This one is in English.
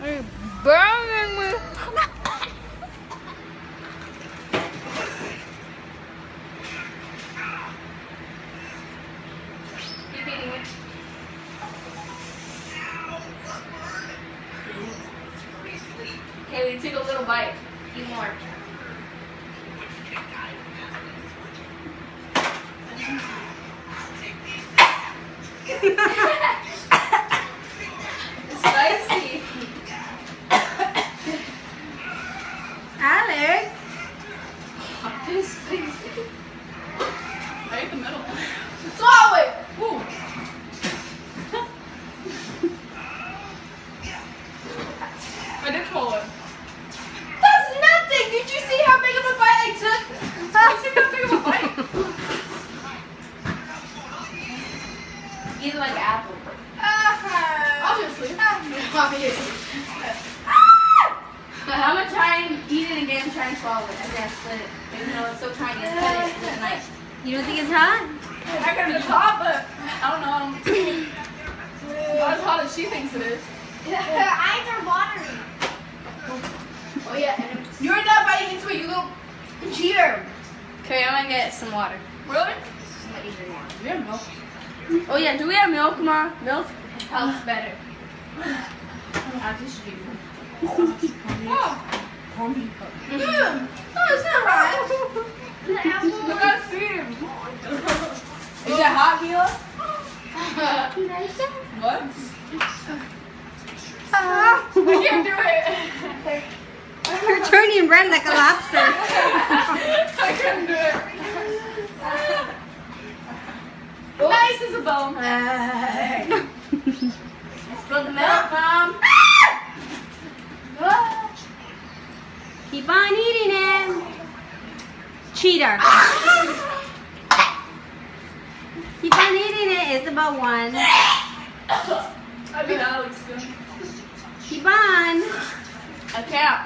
You're burning me. Keep eating it. Haley, take a little bite. Eat more. It's spicy. Alex. It's spicy. I ate the middle. Swallow it. Ooh. I did swallow it. That's nothing. Did you see how big of a bite I took? I see how big of a bite. Eat like an apple. Obviously. Obviously. I'm gonna try and eat it again, try and swallow it. I guess, but even though it's so tiny, it's cut it with a knife. You don't think it's hot? I got it hot, but I don't know. Not as hot as she thinks it is. Eyes are watering. Oh yeah, and you're not biting into it, you little cheater. Okay, I'm gonna get some water. Really? We have milk. Oh yeah, do we have milk, Ma? Milk? Helps better. I'll just do. Oh. No, it's not right. Look at that steam. Is that hot, Mila? What? I can't do it. You're turning red like a lobster. I couldn't do it. Nice as a bone. Spill the milk, Mom. Keep on eating it. Cheater. Keep on eating it. Isabel won. I beat Alex too. Keep on. I can't.